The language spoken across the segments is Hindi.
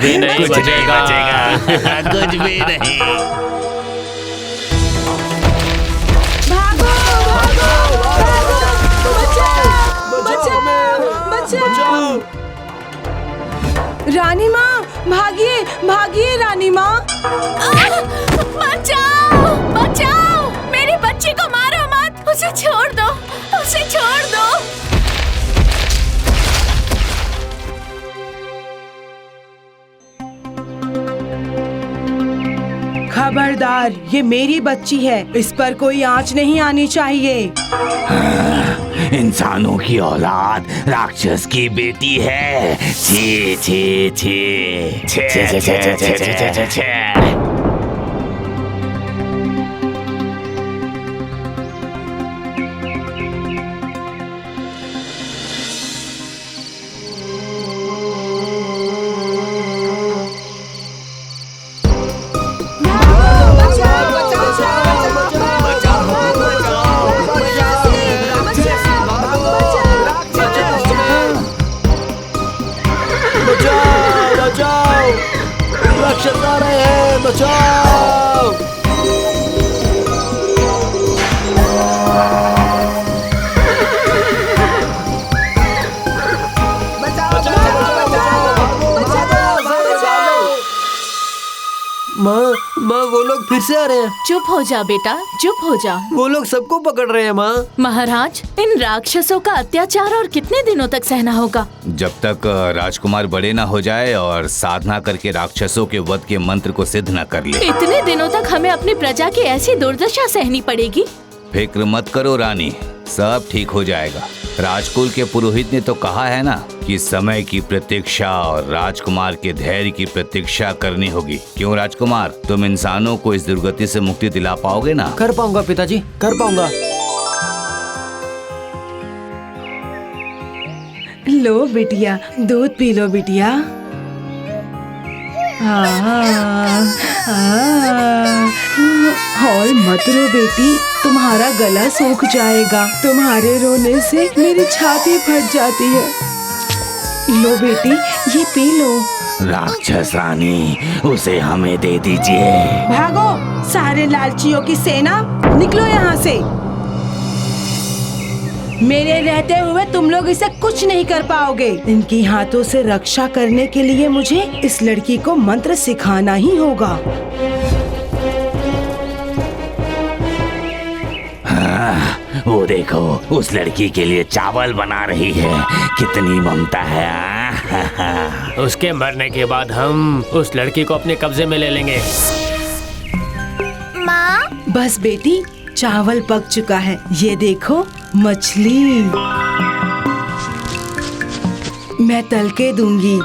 भी नहीं बचेगा। कुछ भी नहीं। भागो भागो भागो, बचाओ बचाओ बचाओ। रानी माँ भागिए भागिए रानी माँ। बचाओ बचाओ, मेरी बच्ची को मारो मत, उसे छोड़ दो, उसे छोड़ दो। खबरदार, ये मेरी बच्ची है, इस पर कोई आंच नहीं आनी चाहिए। इंसानों की औलाद राक्षस की बेटी है। छी छी छी छी छी छी छी छी छी छी। राक्षस आ रहे हैं, बचाओ। माँ वो लोग फिर से आ रहे हैं। चुप हो जा बेटा, चुप हो जा। वो लोग सबको पकड़ रहे हैं माँ। महाराज, इन राक्षसों का अत्याचार और कितने दिनों तक सहना होगा? जब तक राजकुमार बड़े ना हो जाए और साधना करके राक्षसों के वध के मंत्र को सिद्ध न कर ले। इतने दिनों तक हमें अपनी प्रजा की ऐसी दुर्दशा सहनी पड़ेगी? फिक्र मत करो रानी, सब ठीक हो जाएगा। राजकुल के पुरोहित ने तो कहा है ना कि समय की प्रतीक्षा और राजकुमार के धैर्य की प्रतीक्षा करनी होगी। क्यों राजकुमार, तुम इंसानों को इस दुर्गति से मुक्ति दिला पाओगे ना? कर पाऊंगा पिताजी, कर पाऊंगा। लो बिटिया, दूध पी लो बिटिया। और मत रो बेटी, तुम्हारा गला सूख जाएगा। तुम्हारे रोने से मेरी छाती फट जाती है। लो बेटी, ये पी लो। राक्षस रानी, उसे हमें दे दीजिए। भागो सारे लालचियों की सेना, निकलो यहाँ से। मेरे रहते हुए तुम लोग इसे कुछ नहीं कर पाओगे। इनकी हाथों से रक्षा करने के लिए मुझे इस लड़की को मंत्र सिखाना ही होगा। हाँ, वो देखो, उस लड़की के लिए चावल बना रही है। कितनी ममता है। उसके मरने के बाद हम उस लड़की को अपने कब्जे में ले लेंगे। माँ, बस बेटी, चावल पक चुका है। ये देखो मछली, मैं तल के दूंगी।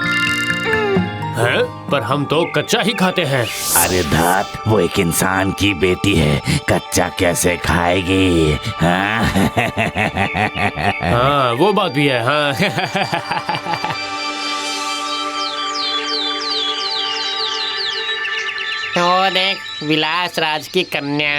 हैं? पर हम तो कच्चा ही खाते हैं। अरे धात, वो एक इंसान की बेटी है, कच्चा कैसे खाएगी? हाँ, वो बात भी है। हाँ। तो देख, विलास राज की कन्या।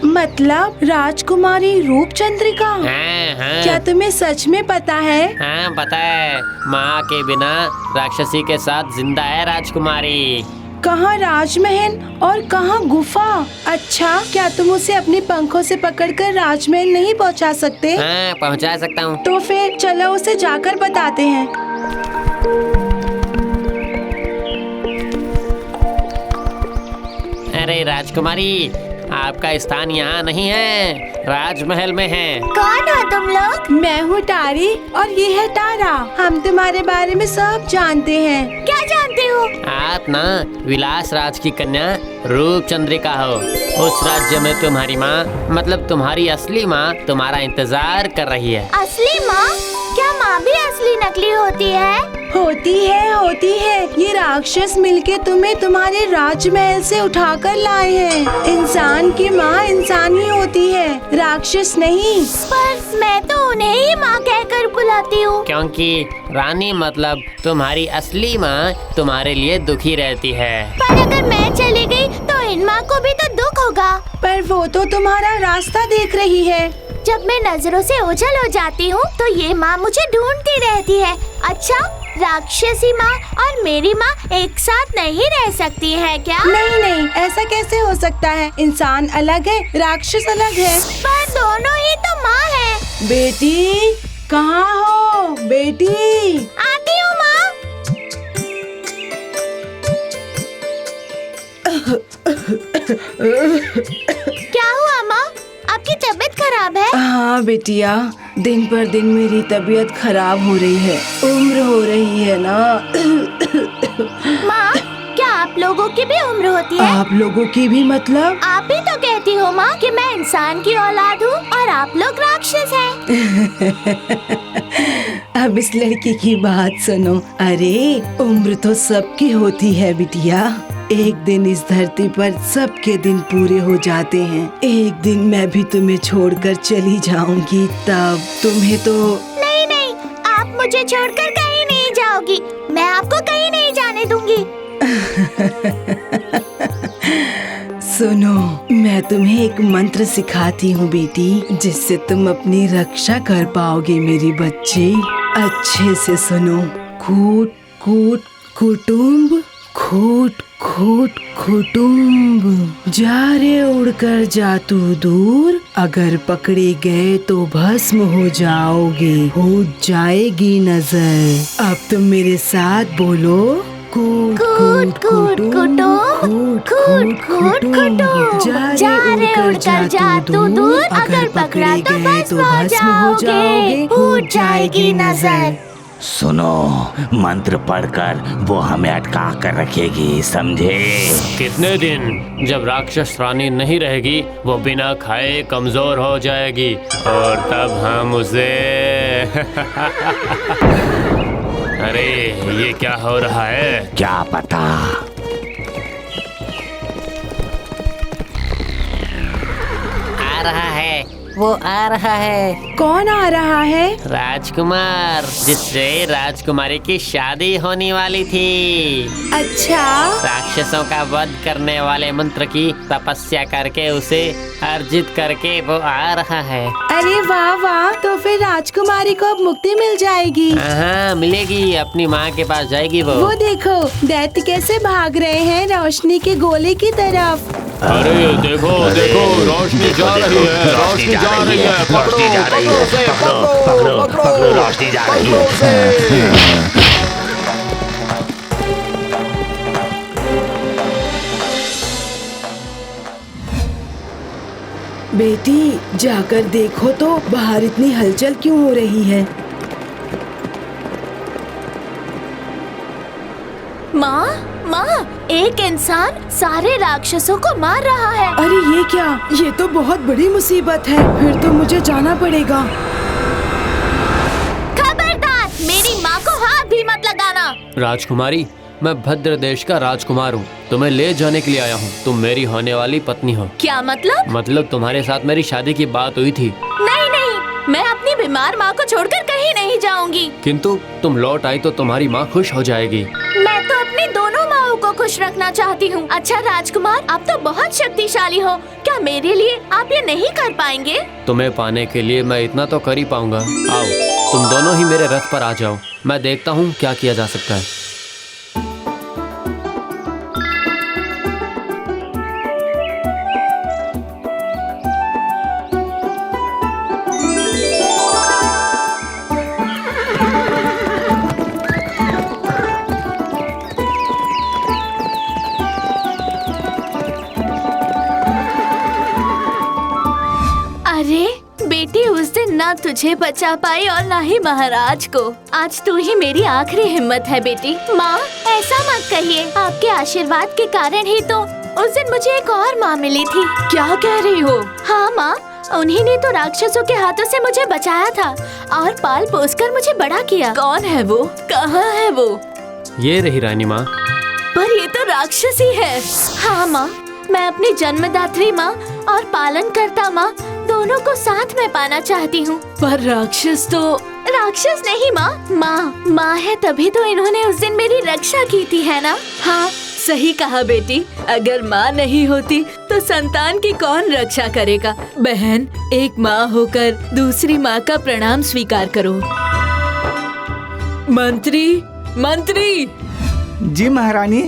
मतलब राजकुमारी रूपचंद्रिका? हाँ हाँ। क्या तुम्हें सच में पता है? हाँ पता है, माँ के बिना राक्षसी के साथ जिंदा है राजकुमारी। कहाँ राजमहल और कहाँ गुफा? अच्छा, क्या तुम उसे अपने पंखों से पकड़कर राजमहल नहीं पहुँचा सकते? हाँ, पहुँचा सकता हूँ। तो फिर चलो उसे जाकर बताते हैं। अरे राजकुमारी, आपका स्थान यहाँ नहीं है, राजमहल में है। कौन हो तुम लोग? मैं हूँ टारी और ये है तारा। हम तुम्हारे बारे में सब जानते हैं। क्या जानते हो? आप ना विलास राज की कन्या रूपचंद्रिका हो। उस राज्य में तुम्हारी माँ, मतलब तुम्हारी असली माँ, तुम्हारा इंतजार कर रही है। असली माँ? क्या माँ भी असली नकली होती है? होती है। ये राक्षस मिलके तुम्हें तुम्हारे राजमहल से उठाकर लाए हैं। इंसान की माँ इंसान ही होती है, राक्षस नहीं। पर मैं तो उन्हें ही माँ कहकर बुलाती हूँ। क्योंकि रानी मतलब तुम्हारी असली माँ तुम्हारे लिए दुखी रहती है। पर अगर मैं चली गई तो इन माँ को भी तो दुख होगा। पर वो तो तुम्हारा रास्ता देख रही है। जब मैं नजरों से ओझल हो जाती हूँ तो ये माँ मुझे ढूंढती रहती है। अच्छा, राक्षसी माँ और मेरी माँ एक साथ नहीं रह सकती है क्या? नहीं नहीं, ऐसा कैसे हो सकता है? इंसान अलग है, राक्षस अलग है। पर दोनों ही तो माँ है। बेटी कहाँ हो बेटी? आती हूँ माँ। क्या हुआ माँ? आपकी तबीयत खराब है? हाँ बेटिया, दिन पर दिन मेरी तबीयत खराब हो रही है। उम्र हो रही है ना। माँ, क्या आप लोगों की भी उम्र होती है? आप लोगों की भी मतलब? आप ही तो कहती हो माँ कि मैं इंसान की औलाद हूँ और आप लोग राक्षस हैं। अब इस लड़की की बात सुनो। अरे उम्र तो सबकी होती है बिटिया। एक दिन इस धरती पर सबके दिन पूरे हो जाते हैं। एक दिन मैं भी तुम्हें छोड़कर चली जाऊंगी, तब तुम्हें तो। नहीं नहीं, आप मुझे छोड़कर कहीं नहीं जाओगी। मैं आपको कहीं नहीं जाने दूंगी। सुनो, मैं तुम्हें एक मंत्र सिखाती हूँ बेटी, जिससे तुम अपनी रक्षा कर पाओगे मेरी बच्ची। अच्छे से सुनो। कूट कूट कुटुम्ब, खूट खूट कुटुम्ब, जा रे उड़कर जा तू दूर, अगर पकड़े गए तो भस्म हो जाओगे, हो जाएगी नजर। अब तुम मेरे साथ बोलो। कूट कूट कूट कुटुम्ब, कूट कूट कुटुम्ब, जा रे उड़कर जा तू दूर, अगर पकड़ा तो भस्म हो जाओगे, फूट जाएगी नजर। सुनो, मंत्र पढ़कर वो हमें अटका कर रखेगी, समझे? कितने दिन? जब राक्षस रानी नहीं रहेगी वो बिना खाए कमजोर हो जाएगी और तब हम उसे अरे ये क्या हो रहा है? क्या पता। आ रहा है, वो आ रहा है। कौन आ रहा है? राजकुमार, जिससे राजकुमारी की शादी होने वाली थी। अच्छा, राक्षसों का वध करने वाले मंत्र की तपस्या करके उसे अर्जित करके वो आ रहा है। अरे वाह वाह, तो फिर राजकुमारी को अब मुक्ति मिल जाएगी। हाँ, मिलेगी। अपनी माँ के पास जाएगी वो। वो देखो, दैत्य कैसे भाग रहे हैं रोशनी के गोले की तरफ। अरे देखो देखो, रोशनी जा रही है, रोशनी जा रही है, पकड़ो पकड़ो उसे, पकड़ो, रोशनी जा रही है। बेटी जाकर देखो तो बाहर इतनी हलचल क्यों हो रही है? माँ, माँ, एक इंसान सारे राक्षसों को मार रहा है। अरे ये क्या? ये तो बहुत बड़ी मुसीबत है। फिर तो मुझे जाना पड़ेगा। खबरदार, मेरी माँ को हाथ भी मत लगाना। राजकुमारी, मैं भद्र देश का राजकुमार हूँ, तुम्हें ले जाने के लिए आया हूँ। तुम मेरी होने वाली पत्नी हो। क्या मतलब? मतलब तुम्हारे साथ मेरी शादी की बात हुई थी। नहीं नहीं, मैं अपनी बीमार माँ को छोड़कर कहीं नहीं जाऊंगी। किंतु तुम लौट आई तो तुम्हारी माँ खुश हो जाएगी। मैं तो अपनी दोनों माँओं को खुश रखना चाहती हूँ। अच्छा राजकुमार, आप तो बहुत शक्तिशाली हो, क्या मेरे लिए आप ये नहीं कर पाएंगे? तुम्हें पाने के लिए मैं इतना तो कर ही पाऊंगा। आओ, तुम दोनों ही मेरे रथ पर आ जाओ, मैं देखता हूँ क्या किया जा सकता है। अरे बेटी, उस दिन ना तुझे बचा पाई और ना ही महाराज को। आज तू ही मेरी आखिरी हिम्मत है बेटी। माँ, ऐसा मत कहिए, आपके आशीर्वाद के कारण ही तो उस दिन मुझे एक और माँ मिली थी। क्या कह रही हो? हाँ माँ, उन्हीं ने तो राक्षसों के हाथों से मुझे बचाया था और पाल पोस कर मुझे बड़ा किया। कौन है वो? कहाँ है वो? ये रही रानी माँ। पर ये तो राक्षसी है। हाँ माँ, मैं अपनी जन्मदात्री माँ और पालन करता माँ दोनों को साथ में पाना चाहती हूँ। पर राक्षस तो राक्षस नहीं माँ, माँ है तभी तो इन्होंने उस दिन मेरी रक्षा की थी, है ना? हाँ, सही कहा बेटी। अगर माँ नहीं होती तो संतान की कौन रक्षा करेगा? बहन, एक माँ होकर दूसरी माँ का प्रणाम स्वीकार करो। मंत्री, मंत्री, जी महारानी।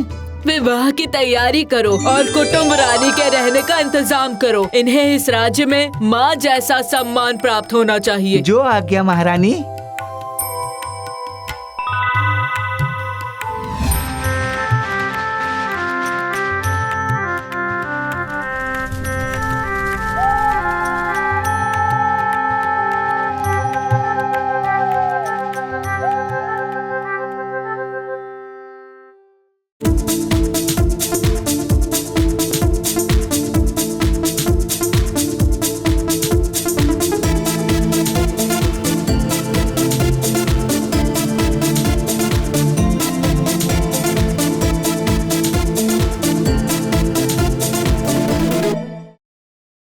विवाह की तैयारी करो और कुटुंब रानी के रहने का इंतजाम करो। इन्हें इस राज्य में माँ जैसा सम्मान प्राप्त होना चाहिए। जो आज्ञा महारानी।